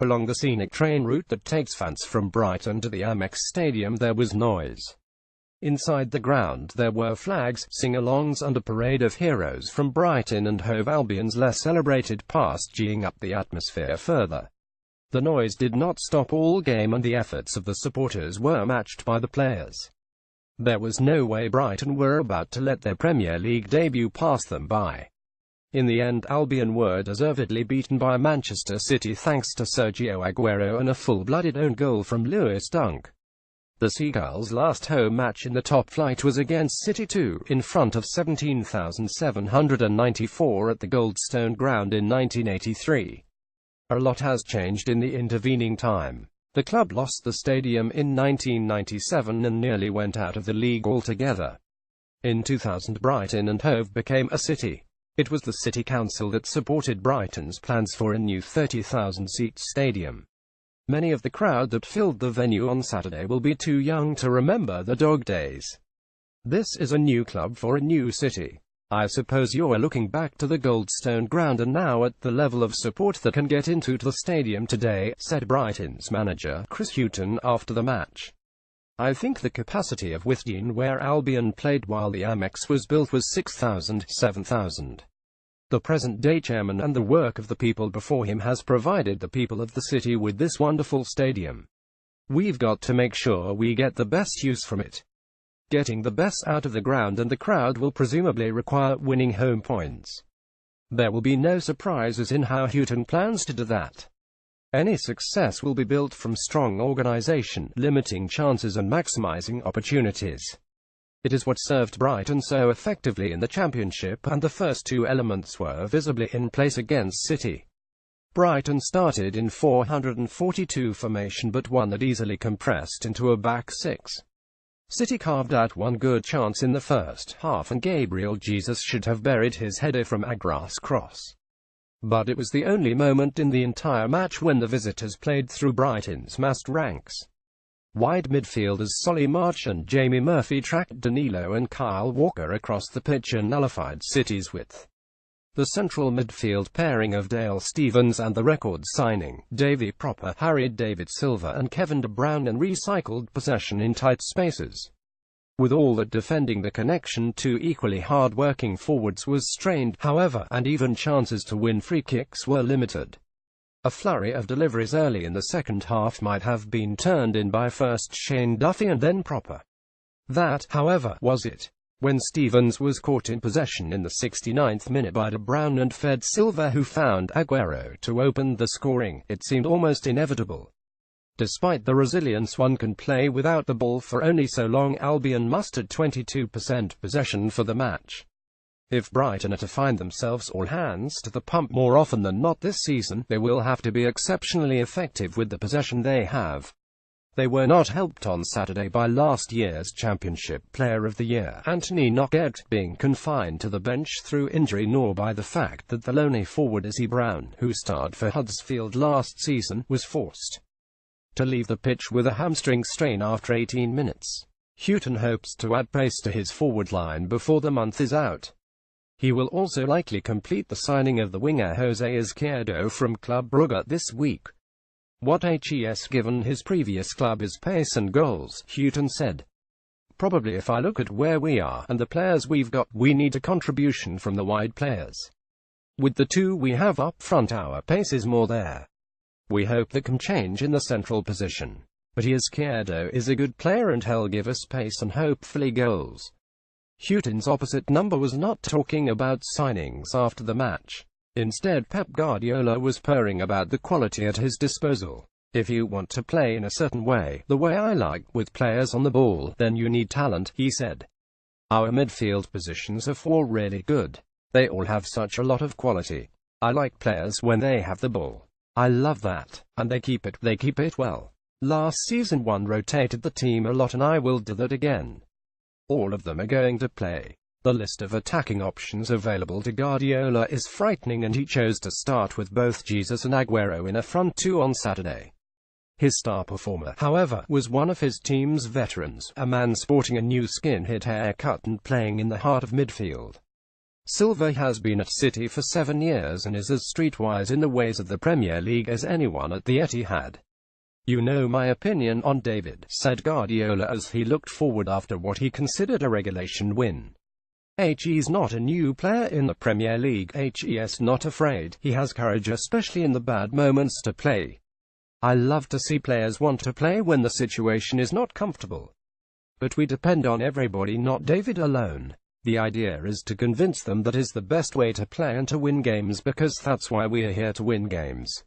Along the scenic train route that takes fans from Brighton to the Amex Stadium there was noise. Inside the ground there were flags, sing-alongs and a parade of heroes from Brighton and Hove Albion's less celebrated past, geeing up the atmosphere further. The noise did not stop all game and the efforts of the supporters were matched by the players. There was no way Brighton were about to let their Premier League debut pass them by. In the end, Albion were deservedly beaten by Manchester City thanks to Sergio Aguero and a full-blooded own goal from Lewis Dunk. The Seagulls' last home match in the top flight was against City 2, in front of 17,794 at the Goldstone Ground in 1983. A lot has changed in the intervening time. The club lost the stadium in 1997 and nearly went out of the league altogether. In 2000 Brighton and Hove became a city. It was the City Council that supported Brighton's plans for a new 30,000-seat stadium. Many of the crowd that filled the venue on Saturday will be too young to remember the dog days. This is a new club for a new city. I suppose you're looking back to the Goldstone Ground and now at the level of support that can get into the stadium today, said Brighton's manager, Chris Hughton, after the match. I think the capacity of Whitsun, where Albion played while the Amex was built, was 6,000, 7,000. The present-day chairman and the work of the people before him has provided the people of the city with this wonderful stadium. We've got to make sure we get the best use from it. Getting the best out of the ground and the crowd will presumably require winning home points. There will be no surprises in how Hughton plans to do that. Any success will be built from strong organisation, limiting chances and maximising opportunities. It is what served Brighton so effectively in the Championship, and the first two elements were visibly in place against City. Brighton started in 442 formation but one that easily compressed into a back six. City carved out one good chance in the first half and Gabriel Jesus should have buried his header from a grass cross. But it was the only moment in the entire match when the visitors played through Brighton's massed ranks. Wide midfielders Solly March and Jamie Murphy tracked Danilo and Kyle Walker across the pitch and nullified City's width. The central midfield pairing of Dale Stephens and the record signing, Davy Pröpper, harried David Silva and Kevin De Bruyne and recycled possession in tight spaces. With all that defending, the connection to equally hard-working forwards was strained, however, and even chances to win free kicks were limited. A flurry of deliveries early in the second half might have been turned in by first Shane Duffy and then Pröpper. That, however, was it. When Stephens was caught in possession in the 69th minute by De Bruyne and fed Silva, who found Aguero to open the scoring, it seemed almost inevitable. Despite the resilience one can play without the ball for only so long, Albion mustered 22% possession for the match. If Brighton are to find themselves all hands to the pump more often than not this season, they will have to be exceptionally effective with the possession they have. They were not helped on Saturday by last year's Championship Player of the Year, Anthony Knockaert, being confined to the bench through injury, nor by the fact that the lonely forward Izzy Brown, who starred for Huddersfield last season, was forced to leave the pitch with a hamstring strain after 18 minutes. Hughton hopes to add pace to his forward line before the month is out. He will also likely complete the signing of the winger Jose Izquierdo from Club Brugge this week. What has given his previous club is pace and goals, Hughton said. Probably if I look at where we are and the players we've got, we need a contribution from the wide players. With the two we have up front, our pace is more there. We hope that can change in the central position. But Izquierdo is a good player and he'll give us pace and hopefully goals. Hughton's opposite number was not talking about signings after the match. Instead, Pep Guardiola was purring about the quality at his disposal. If you want to play in a certain way, the way I like, with players on the ball, then you need talent, he said. Our midfield positions are all really good. They all have such a lot of quality. I like players when they have the ball. I love that. And they keep it well. Last season one rotated the team a lot and I will do that again. All of them are going to play. The list of attacking options available to Guardiola is frightening and he chose to start with both Jesus and Aguero in a front two on Saturday. His star performer, however, was one of his team's veterans, a man sporting a new skin-hit haircut and playing in the heart of midfield. Silva has been at City for 7 years and is as streetwise in the ways of the Premier League as anyone at the Etihad. "You know my opinion on David," said Guardiola as he looked forward after what he considered a relegation win. "He's not a new player in the Premier League. He's not afraid. He has courage, especially in the bad moments, to play. I love to see players want to play when the situation is not comfortable. But we depend on everybody, not David alone. The idea is to convince them that is the best way to play and to win games, because that's why we are here, to win games."